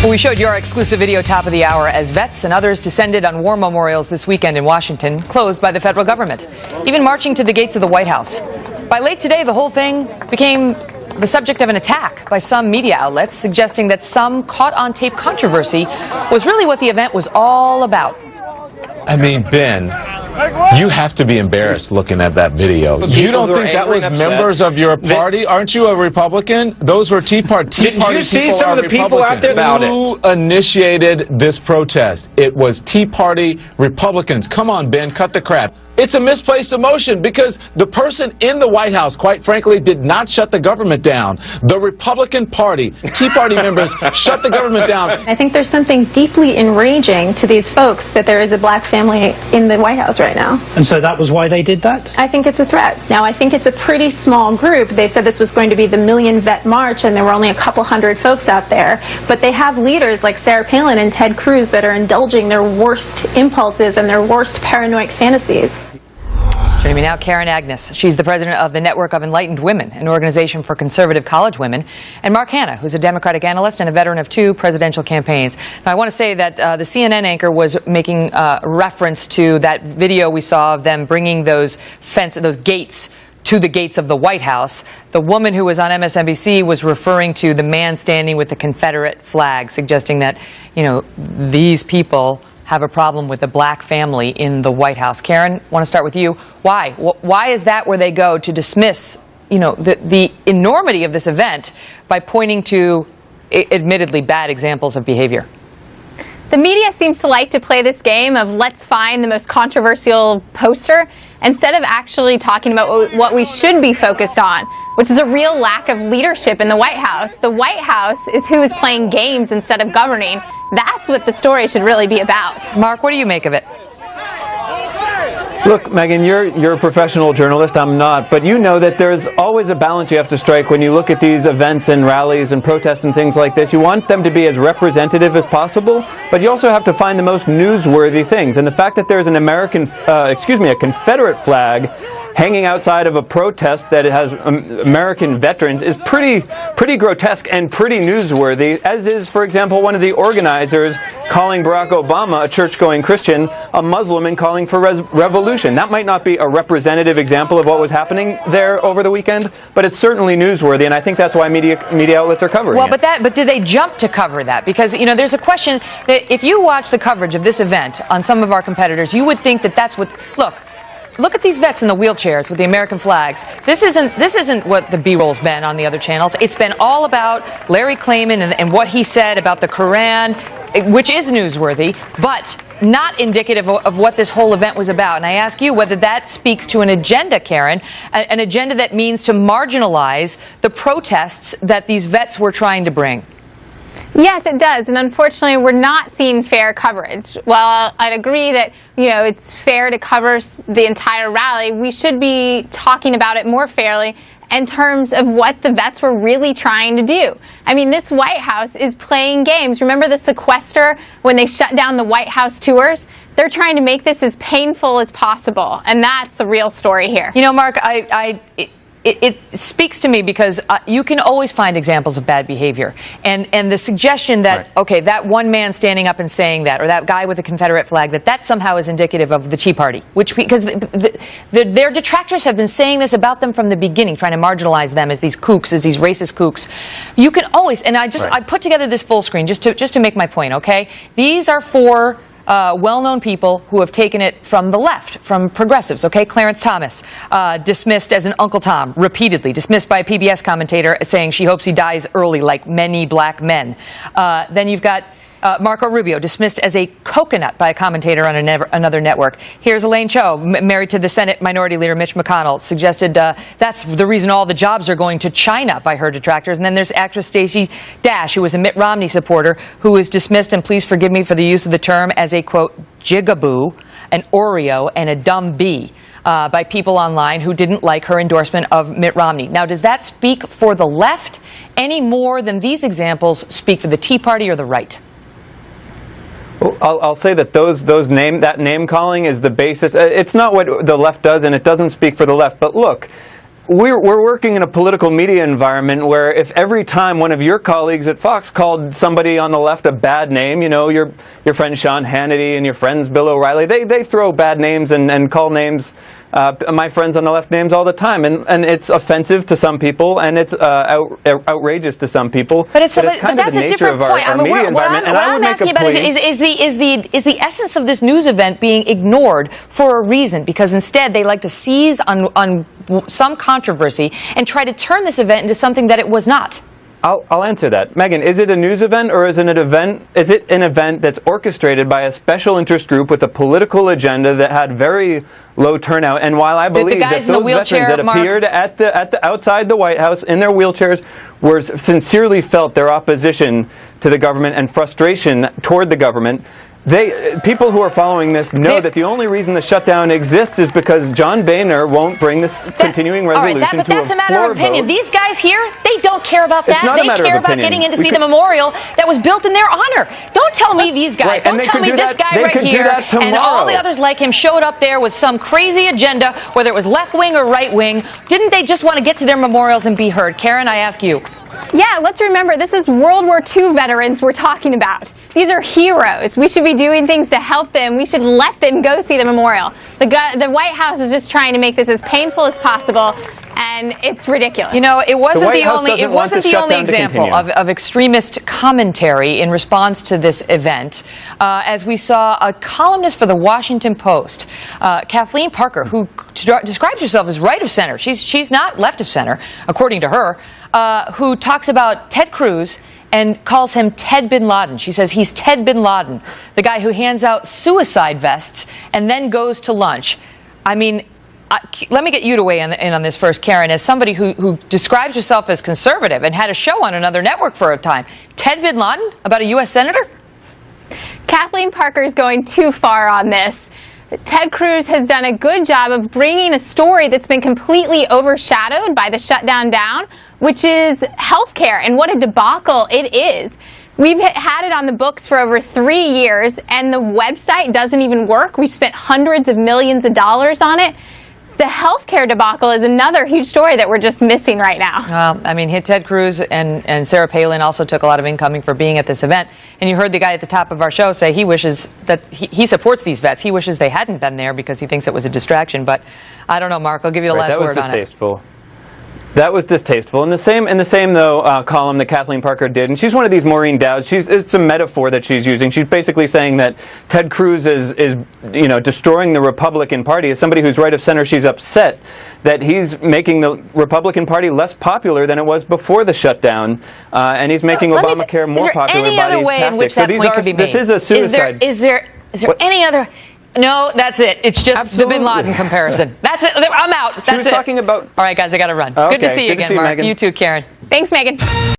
Well, we showed your exclusive video top of the hour as vets and others descended on war memorials this weekend in Washington, closed by the federal government, even marching to the gates of the White House. By late today, the whole thing became the subject of an attack by some media outlets, suggesting that some caught-on-tape controversy was really what the event was all about. I mean, Ben, you have to be embarrassed looking at that video. You don't think that was members of your party? Aren't you a Republican? Those were Tea Party people. Did you see some of the people out there about it? Who initiated this protest? It was Tea Party Republicans. Come on, Ben, cut the crap. It's a misplaced emotion because the person in the White House, quite frankly, did not shut the government down. The Republican Party, Tea Party members, shut the government down. I think there's something deeply enraging to these folks that there is a black family in the White House right now. And so that was why they did that? I think it's a threat. Now, I think it's a pretty small group. They said this was going to be the Million Vet March, and there were only a couple hundred folks out there. But they have leaders like Sarah Palin and Ted Cruz that are indulging their worst impulses and their worst paranoid fantasies. Joining me now, Karen Agnes. She's the president of the Network of Enlightened Women, an organization for conservative college women, and Mark Hanna, who's a Democratic analyst and a veteran of 2 presidential campaigns. Now, I want to say that the CNN anchor was making reference to that video we saw of them bringing those gates to the gates of the White House. The woman who was on MSNBC was referring to the man standing with the Confederate flag, suggesting that, you know, these people have a problem with the black family in the White House. Karen, want to start with you. Why? Why is that where they go to dismiss, you know, the enormity of this event by pointing to admittedly bad examples of behavior? The media seems to like to play this game of let's find the most controversial poster instead of actually talking about what we should be focused on, which is a real lack of leadership in the White House. The White House is who is playing games instead of governing. That's what the story should really be about. Mark, what do you make of it? Look, Megan, you're a professional journalist. I'm not. But you know that there's always a balance you have to strike when you look at these events and rallies and protests and things like this. You want them to be as representative as possible, but you also have to find the most newsworthy things. And the fact that there's an a Confederate flag hanging outside of a protest that has American veterans is pretty grotesque and pretty newsworthy, as is, for example, one of the organizers calling Barack Obama, a church-going Christian, a Muslim, and calling for revolution. That might not be a representative example of what was happening there over the weekend, but it's certainly newsworthy, and I think that's why media outlets are covering it. But did they jump to cover that? Because, you know, there's a question that if you watch the coverage of this event on some of our competitors, you would think that that's what, Look at these vets in the wheelchairs with the American flags. This isn't what the B-roll's been on the other channels. It's been all about Larry Klayman and what he said about the Quran, which is newsworthy, but not indicative of what this whole event was about. And I ask you whether that speaks to an agenda, Karen, an agenda that means to marginalize the protests that these vets were trying to bring. Yes, it does, and unfortunately, we're not seeing fair coverage. While I'd agree that, you know, it's fair to cover the entire rally, we should be talking about it more fairly in terms of what the vets were really trying to do. I mean, this White House is playing games. Remember the sequester when they shut down the White House tours? They're trying to make this as painful as possible, and that's the real story here. You know, Mark, It speaks to me because you can always find examples of bad behavior. And the suggestion that, right, okay, that one man standing up and saying that, or that guy with the Confederate flag, that somehow is indicative of the Tea Party, because their detractors have been saying this about them from the beginning, trying to marginalize them as these kooks, as these racist kooks. You can always, and I put together this full screen just to make my point, okay? These are 4 well-known people who have taken it from the left, from progressives, okay? Clarence Thomas, dismissed as an Uncle Tom, repeatedly, dismissed by a PBS commentator saying she hopes he dies early like many black men. Then you've got Marco Rubio, dismissed as a coconut by a commentator on another network. Here's Elaine Chao, married to the Senate Minority Leader Mitch McConnell, suggested that's the reason all the jobs are going to China by her detractors. And then there's actress Stacey Dash, who was a Mitt Romney supporter, who was dismissed, and please forgive me for the use of the term, as a, quote, jigaboo, an Oreo, and a dumb bee. By people online who didn't like her endorsement of Mitt Romney. Now, does that speak for the left any more than these examples speak for the Tea Party or the right? Well, I'll say that that name calling is the basis. It's not what the left does, and it doesn't speak for the left. But look, we're working in a political media environment where if every time one of your colleagues at Fox called somebody on the left a bad name, you know, your friend Sean Hannity and your friends Bill O'Reilly, they throw bad names and call names, my friends on the left names all the time, and it's offensive to some people and it's outrageous to some people. But kind of that's the a nature different of our, point. our media environment. What I'm asking about is the essence of this news event being ignored for a reason, because instead they like to seize on some controversy and try to turn this event into something that it was not. I'll answer that. Megan, is it a news event or is it an event? Is it an event that's orchestrated by a special interest group with a political agenda that had very low turnout? And while I believe that those veterans that appeared at the outside the White House in their wheelchairs were sincerely felt their opposition to the government and frustration toward the government, people who are following this know that the only reason the shutdown exists is because John Boehner won't bring this continuing resolution to a floor vote. But that's a matter of opinion. These guys here, they don't care about that. They care about getting in to see the memorial that was built in their honor. Don't tell me these guys. Don't tell me this guy right here and all the others like him showed up there with some crazy agenda, whether it was left wing or right wing. Didn't they just want to get to their memorials and be heard? Karen, I ask you. Yeah, let's remember, this is World War II veterans we're talking about. These are heroes. We should be doing things to help them. We should let them go see the memorial. The White House is just trying to make this as painful as possible, and it's ridiculous. You know, it wasn't the only example of extremist commentary in response to this event, as we saw a columnist for the Washington Post, Kathleen Parker, who describes herself as right of center. She's not left of center, according to her, who talks about Ted Cruz and calls him Ted Bin Laden. She says he's Ted Bin Laden, the guy who hands out suicide vests and then goes to lunch. I mean, let me get you to weigh in on this first, Karen, as somebody who describes herself as conservative and had a show on another network for a time. Ted Bin Laden about a U.S. senator? Kathleen Parker is going too far on this. Ted Cruz has done a good job of bringing a story that's been completely overshadowed by the shutdown down, which is healthcare, and what a debacle it is. We've had it on the books for over 3 years, and the website doesn't even work. We've spent hundreds of millions of dollars on it. The healthcare debacle is another huge story that we're just missing right now. Well, I mean, Ted Cruz and Sarah Palin also took a lot of incoming for being at this event. And you heard the guy at the top of our show say he wishes that he supports these vets. He wishes they hadn't been there because he thinks it was a distraction. But I don't know, Mark. I'll give you the last word on it. That was distasteful. That was distasteful. In the same though column that Kathleen Parker did, and she's one of these Maureen Dowds. It's a metaphor that she's using. She's basically saying that Ted Cruz is destroying the Republican Party. As somebody who's right of center, she's upset that he's making the Republican Party less popular than it was before the shutdown, and he's making Obamacare more popular by these tactics. So this is a suicide. Is there any other? No, that's it. It's just the Bin Laden comparison. That's it. I'm out. That's she was talking about. All right, guys, I got to run. Okay. Good to see you again, Mark. Megan. You too, Karen. Thanks, Megan.